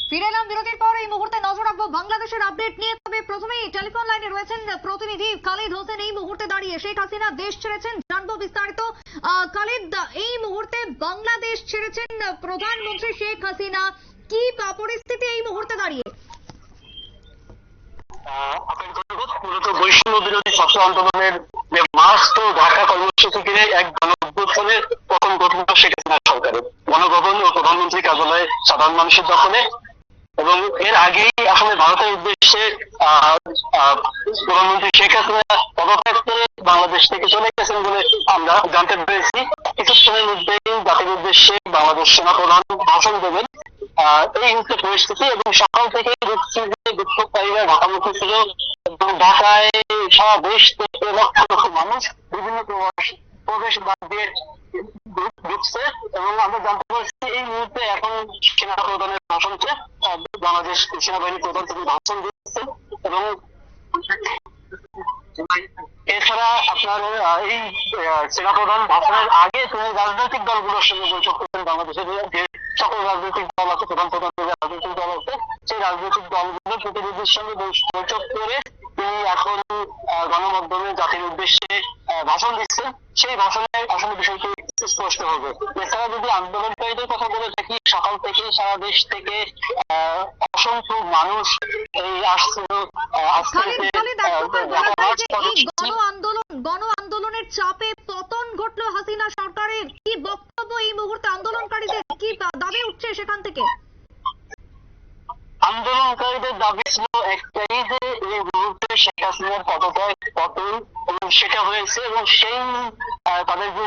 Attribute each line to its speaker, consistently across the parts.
Speaker 1: ফিরে এলাম বিরতির পর। এই মুহূর্তে নজর রাখবো বাংলাদেশের আপডেট নিয়ে। তবে প্রথমেই টেলিফোন লাইনে রয়েছেন প্রতিনিধি খালিদ হোসেন। এই মুহূর্তে দাঁড়িয়ে শেখ হাসিনা দেশ ছেড়েছেন, জানবো বিস্তারিত। খালিদ, এই মুহূর্তে বাংলাদেশ ছেড়েছেন প্রধানমন্ত্রী শেখ হাসিনা, কি পরিস্থিতি এই মুহূর্তে দাঁড়িয়ে?
Speaker 2: মূলত বৈষম্য বিরোধী ছাত্র আন্দোলনের যে মাস্ট ও ঢাকা কর্মসূচিকে এক গণঅভ্যুত্থানে প্রথম গঠন শেখ হাসিনা সরকারের গণভবন ও প্রধানমন্ত্রী কার্যালয়ে সাধারণ মানুষের দখলে, এবং এর আগেই আসলে ভারতের উদ্দেশ্যে প্রধানমন্ত্রী শেখ হাসিনা পদত্যাগ করে বাংলাদেশ থেকে চলে গেছেন বলে আমরা জানতে পেরেছি। কিছুক্ষণের মধ্যেই জাতির উদ্দেশ্যে বাংলাদেশ সেনাপ্রধান ভাষণ দেবেন। এই হচ্ছে পরিস্থিতি, এবং সকাল থেকে দেখছি যে বিক্ষোভকারীরা ঢাকামুখী ছিল, এবং ঢাকায় সারা দেশ থেকে লক্ষ লক্ষ মানুষ বিভিন্ন প্রবেশ দ্বার দিয়ে ঢুকছে, এবং আমরা জানতে পারছি এই মুহূর্তে এখন সেনাপ্রধানের ভাষণকে বাংলাদেশ সেনাবাহিনী প্রধান তিনি ভাষণ দিচ্ছেন। এবং এছাড়া আপনার এই সেনাপ্রধান ভাষণের আগে তিনি রাজনৈতিক দলগুলোর সঙ্গে বৈঠক করছেন। বাংলাদেশের যে সকল রাজনৈতিক দল আছে, প্রধান প্রধান রাজনৈতিক দল আছে, সেই রাজনৈতিক দলগুলোর প্রতিনিধির সঙ্গে বৈঠক করে তিনি এখন গণমাধ্যমে জাতির উদ্দেশ্যে ভাষণ দিচ্ছেন। সেই ভাষণে আসলে বিষয়টি স্পষ্ট হবে। এছাড়া যদি আন্দোলনকারীদের কথা বলে থাকি, সকাল থেকে সারা দেশ থেকে অসংখ্য মানুষ এই আসছিল।
Speaker 1: গণ আন্দোলনের চাপে পতন ঘটলো হাসিনা সরকারের, কি বক্তব্য এই মুহূর্তে আন্দোলনকারীদের, কি দাবি উঠছে সেখান থেকে?
Speaker 2: আন্দোলনকারীদের দাবি ছিল একটাই, যে এই মুহূর্তে শেখ হাসিনার পদত্যাগ পতন, এবং সেটা হয়েছে, এবং সেই তাদের যে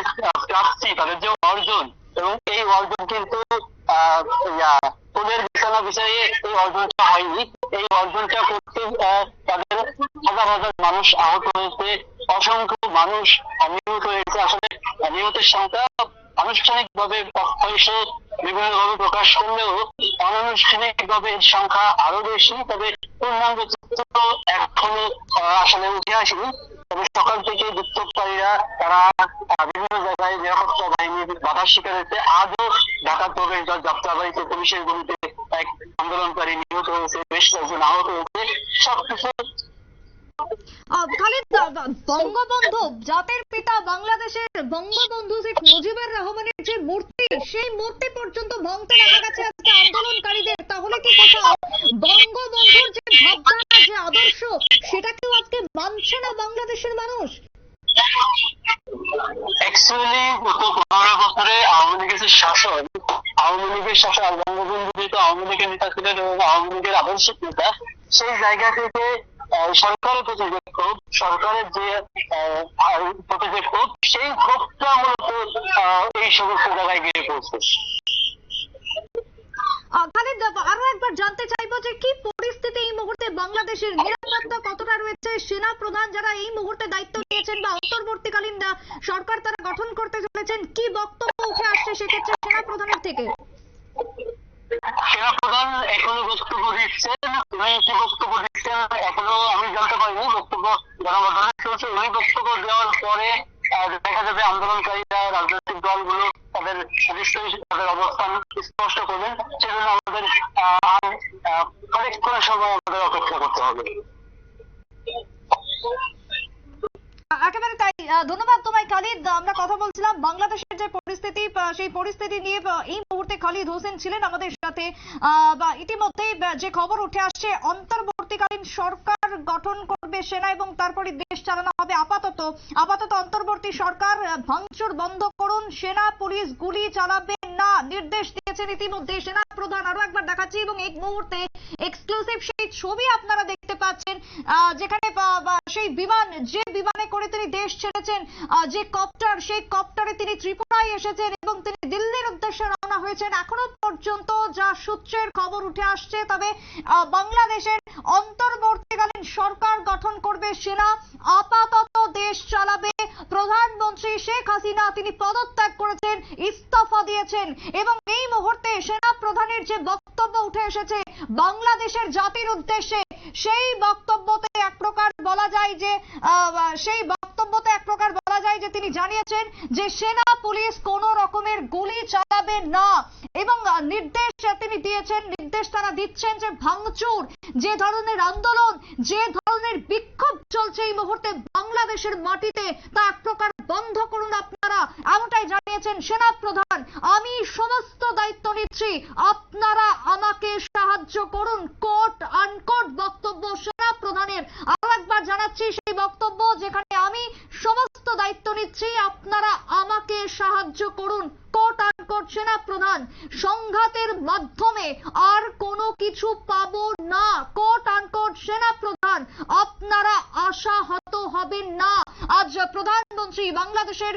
Speaker 2: প্রাপ্তি, তাদের যে অর্জন, এবং এই অর্জন কিন্তু তোদের বিছানা বিষয়ে এই অর্জনটা হয়নি। এই অর্জনটা করতে তাদের হাজার হাজার মানুষ আহত হয়েছে, অসংখ্য মানুষ নিহত হয়েছে। আসলে নিহতের সংখ্যা আনুষ্ঠানিক ভাবে বিভিন্ন ভাবে প্রকাশ করলেও অনানুষ্ঠানিক ভাবে এর সংখ্যা আরো বেশি। তবে পূর্ণাঙ্গ চিত্র এখনো আসলে উঠে আসেনি। তবে সকাল থেকে বিক্ষোভকারীরা তারা বিভিন্ন জায়গায় নিরাপত্তা বাহিনীর বাধার শিকার হয়েছে। আজও ঢাকার প্রবেশ দ্বার যাত্রাবাড়িতে পুলিশের গুলিতে এক আন্দোলনকারী নিহত হয়েছে, বেশ কয়েকজন আহত হয়েছে। সবকিছু
Speaker 1: খালিদ, বঙ্গবন্ধু জাতির পিতা বাংলাদেশের বঙ্গবন্ধু শেখ মুজিবুর রহমানের যে মূর্তি, সেই মূর্তি পর্যন্ত ভাঙতে দেখা গেছে আজকে আন্দোলনকারীদের। তাহলে কি কোথাও বঙ্গবন্ধুর যে ভাবনা, যে আদর্শ, সেটাকেও আজকে মানছে না বাংলাদেশের মানুষ?
Speaker 2: অ্যাকচুয়ালি গত 15 বছরে আওয়ামী লীগের শাসন, আওয়ামী লীগের শাসন, বঙ্গবন্ধু যেহেতু আওয়ামী লীগের নেতা ছিলেন এবং আওয়ামী লীগের আদর্শিক নেতা, সেই জায়গা থেকে সরকারের প্রতি যে ক্ষোভ, সরকারের যে প্রতি যে ক্ষোভ, সেই ক্ষোভটা মূলত এই সমস্ত জায়গায় গিয়ে পৌঁছে।
Speaker 1: খালিদ, আরো একবার জানতে চাইবো যে কি পরিস্থিতি এই মুহূর্তে বাংলাদেশের, নিরাপত্তা কতটা রয়েছে? সেনা প্রধান যারা এই মুহূর্তে দায়িত্ব নিয়েছেন বা অন্তর্বর্তীকালীন সরকার তারা গঠন করতে চলেছেন, কি বক্তব্য উঠে আসছে সেক্ষেত্রে সেনা প্রধানের থেকে?
Speaker 2: সেনাপ্রধান এখনো বক্তব্য দিচ্ছেন। উনি কি বক্তব্য দিচ্ছেন এখনো আমি জানতে পারিনি। বক্তব্য গণমাধ্যমে চলছে। উনি বক্তব্য দেওয়ার পরে দেখা যাবে আন্দোলনকারীরা, রাজনৈতিক দলগুলো তাদের নিশ্চয়ই তাদের অবস্থান স্পষ্ট করবেন। সেজন্য আমাদের অনেকক্ষণ সময় আমাদের অপেক্ষা করতে হবে।
Speaker 1: একেবারে তাই। ধন্যবাদ তোমায় খালিদ। আমরা কথা বলছিলাম বাংলাদেশের যে পরিস্থিতি, সেই পরিস্থিতি নিয়ে এই মুহূর্তে খালিদ হোসেন ছিলেন আমাদের সাথে। ইতিমধ্যেই যে খবর উঠে আসছে, অন্তর্বর্তীকালীন সরকার গঠন করবে সেনা এবং তারপরে দেশ চালানো হবে। আপাতত অন্তর্বর্তী সরকার, ভাঙচুর বন্ধ করুন, সেনা পুলিশ গুলি চালাবে না, নির্দেশ দিয়েছেন ইতিমধ্যে সেনা প্রধান। আরো একবার দেখাচ্ছি, এবং এই মুহূর্তে এক্সক্লুসিভ সেই ছবি আপনারা দেখতে পাচ্ছেন, যেখানে সেই বিমান, যে বিমানে করে তিনি দেশ ছেড়েছেন, যে কপ্টার, সেই কপ্টারে তিনি ত্রিপুরায় এসেছেন এবং তিনি দিল্লির উদ্দেশ্যে রওনা হয়েছেন। এখনো পর্যন্ত যা সূত্রের খবর উঠে আসছে, তবে বাংলাদেশের অন্তর্বর্তীকালীন সরকার গঠন করবে সেনা, আপাতত দেশ চালাবে প্রধানমন্ত্রী শেখ হাসিনা। তিনি পদত্যাগ করেছেন, ইস্তফা দিয়েছেন, এবং এই মুহূর্তে সেনা প্রধানের যে বক্তব্য উঠে এসেছে বাংলাদেশের জাতির উদ্দেশ্যে, সেই বক্তব্যতে এক প্রকার বলা যায় যে তিনি জানিয়েছেন যে সেনা পুলিশ কোনো রকমের গুলি চালাবে না এবং নির্দেশ তারা দিচ্ছেন যে ভাঙচুর, যে ধরনের আন্দোলন, যে ধরনের বিক্ষোভ চলছে এই মুহূর্তে বাংলাদেশের মাটিতে, তা এক প্রকার বন্ধ করুন আপনারা, এমনটাই জানিয়েছেন সেনা প্রধান। আমি সমস্ত দায়িত্ব নিচ্ছি, আপনারা আমাকে সাহায্য করুন, কোট আনকোট বক্তব্য সেনা প্রধানের। আরো একবার জানাচ্ছি সেই বক্তব্য, যেখানে আমি সমস্ত দায়িত্ব নিচ্ছি, আপনারা আমাকে সাহায্য করুন, কোট আনকোট সেনা প্রধান। সংঘাতের মাধ্যমে আর কোনো কিছু পাবো না, কোট আনকোট সেনা প্রধান। আপনারা আশাহত হবেন না। আজ প্রধানমন্ত্রী বাংলাদেশের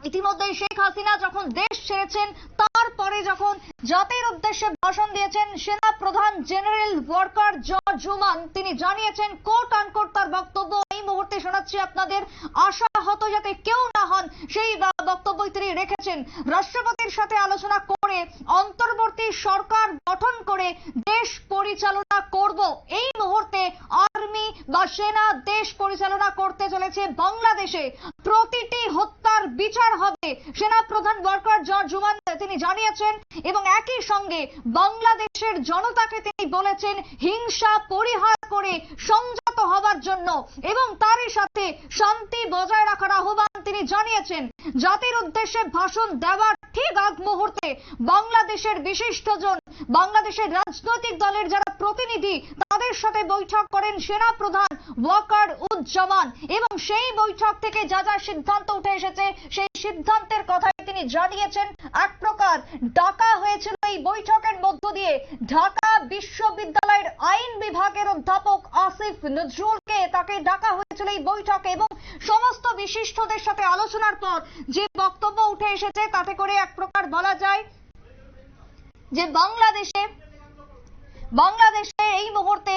Speaker 1: ইতিমধ্যে শেখ হাসিনা যখন দেশ ছেড়েছেন, তারপরে যখন জাতির উদ্দেশ্যে ভাষণ দিয়েছেন সেনা প্রধান জেনারেল ওয়াকার জর্জ ওমান, তিনি জানিয়েছেন কোট আনকোট তার বক্তব্য এই মুহূর্তে শোনাচ্ছি আপনাদের, আশাহত যাতে কেউ না হন সেই বক্তব্যই তিনি রেখেছেন। রাষ্ট্রপতির সাথে আলোচনা করে অন্তর্বর্তী সরকার গঠন করে দেশ পরিচালনা করব। এই মুহূর্তে আর্মি বা সেনা দেশ পরিচালনা করতে চলেছে বাংলাদেশে। প্রতিটি হত্যার বিচার হবে, সেনা প্রধান ওয়াকার জর্জ ওমান তিনি জানিয়েছেন এবং একই সঙ্গে বাংলাদেশের জনতাকে তিনি বলেছেন হিংসা পরিহার করে সংযত হওয়ার জন্য এবং তারই সাথে শান্তি বজায় রাখার আহ্বান তিনি জানিয়েছেন। জাতির উদ্দেশ্যে ভাষণ দেওয়ার ঠিক আগ মুহূর্তে বাংলাদেশের বিশিষ্টজন, বাংলাদেশের রাজনৈতিক দলের যারা প্রতিনিধি, তাদের সাথে বৈঠক করেন সেনা প্রধান ওয়াকার উজ্জামান এবং সেই বৈঠক থেকে যা যা সিদ্ধান্ত উঠে এসেছে সেই সিদ্ধান্তের কথাই তিনি জানিয়েছেন। এক প্রকার ডাকা হয়েছিল এই বৈঠকের মধ্য দিয়ে ঢাকা বিশ্ববিদ্যালয়ের আইন বিভাগের অধ্যাপক আসিফ নজরুলকে, তাকে ডাকা হয়েছিল এই বৈঠকে এবং সমস্ত বিশিষ্টদের সাথে আলোচনার পর যে বক্তব্য উঠে এসেছে তাতে করে এক প্রকার বলা যায় যে বাংলাদেশে এই মুহূর্তে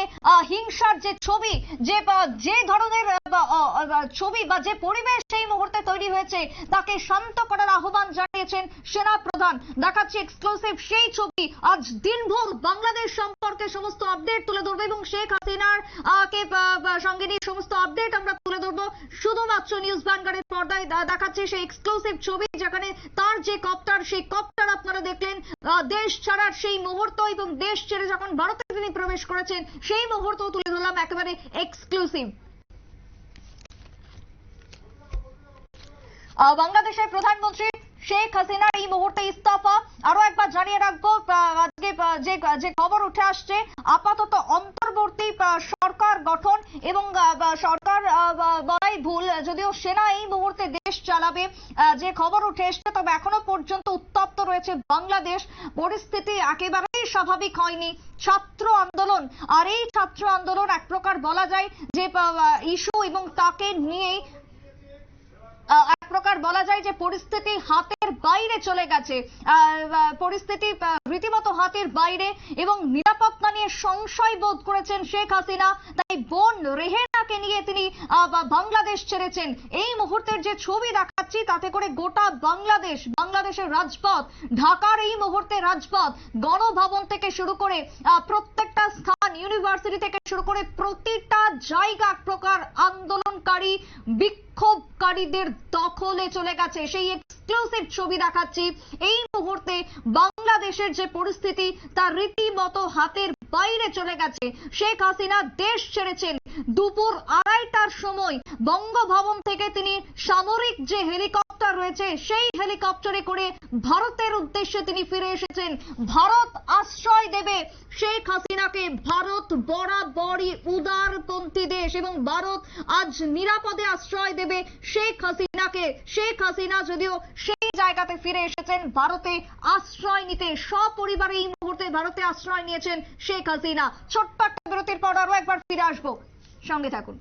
Speaker 1: হিংসার যে ছবি, যে ধরনের ছবি বা যে পরিবেশ এই মুহূর্তে তৈরি হয়েছে, তাকে শান্ত করার আহ্বান জানিয়েছেন সেনা প্রধান। দেখাচ্ছি এক্সক্লুসিভ সেই ছবি। আজ দিনভর বাংলাদেশ সম্পর্কে সমস্ত আপডেট তুলে ধরবো এবং শেখ হাসিনার সঙ্গে নিয়ে সমস্ত আপডেট আমরা তুলে ধরবো শুধুমাত্র নিউজ ভ্যানগার্ডের পর্দায়। দেখাচ্ছি সেই এক্সক্লুসিভ ছবি, যেখানে তার যে কপ্টার, সেই কপ্টার আপনারা দেখলেন দেশ ছাড়ার সেই মুহূর্ত এবং দেশ ছেড়ে যখন ভারতে তিনি প্রবেশ করেছেন সেই মুহূর্ত তুলে ধরলাম একেবারে এক্সক্লুসিভ। বাংলাদেশের প্রধানমন্ত্রী শেখ হাসিনার এই মুহূর্তে ইস্তফা। আরো একবার জানিয়ে রাখবো, আজকে যে খবর উঠে আসছে, আপাতত অন্তর্বর্তী সরকার গঠন এবং সরকার বলাই ভুল, যদিও সেনা এই মুহূর্তে দেশ চালাবে যে খবর উঠে এসছে, তবে এখনো পর্যন্ত উত্তপ্ত রয়েছে বাংলাদেশ। পরিস্থিতি একেবারেই স্বাভাবিক হয়নি। ছাত্র আন্দোলন, আর এই ছাত্র আন্দোলন এক প্রকার বলা যায় যে ইস্যু এবং তাকে নিয়ে এক প্রকার বলা যায় যে পরিস্থিতি হাতের বাইরে চলে গেছে, পরিস্থিতি রীতিমতো হাতের বাইরে এবং নিরাপত্তা নিয়ে সংশয় বোধ করেছেন শেখ হাসিনা, তাই বোন রেহেনাকে নিয়ে তিনি বাংলাদেশ ছেড়েছেন। এই মুহূর্তের যে ছবি দেখাচ্ছি তাতে করে গোটা বাংলাদেশের রাজপথ, ঢাকার এই মুহূর্তে রাজপথ, গণভবন থেকে শুরু করে প্রত্যেকটা স্থান, ইউনিভার্সিটি থেকে শুরু করে প্রতিটা জায়গা এক প্রকার আন্দোলনকারী বিক্ষোভকারীদের দখলে চলে গেছে। সেই এক্সক্লুসিভ ছবি দেখাচ্ছি। এই মুহূর্তে বাংলাদেশের যে পরিস্থিতি তা রীতিমতো হাতের বাইরে চলে গেছে। শেখ হাসিনা দেশ ছেড়েছেন দুপুর 2:30টার সময়। বঙ্গভবন থেকে তিনি সামরিক যে হেলিকপ্টার রয়েছে সেই হেলিকপ্টারে করে ভারতের উদ্দেশ্যে তিনি ফিরে এসেছেন। ভারত আশ্রয় দেবে শেখ হাসিনাকে, ভারত বরাবরই উদারপন্থী দেশ এবং ভারত আজ নিরাপদে আশ্রয় দেবে শেখ হাসিনাকে। শেখ হাসিনা যদিও সেই জায়গাতে ফিরে এসেছেন ভারতে আশ্রয় নিতে, সপরিবারে এই মুহূর্তে ভারতে আশ্রয় নিয়েছেন শেখ হাসিনা। ছোট্ট একটা বিরতির পর আরো একবার ফিরে আসবো, সঙ্গে থাকুন।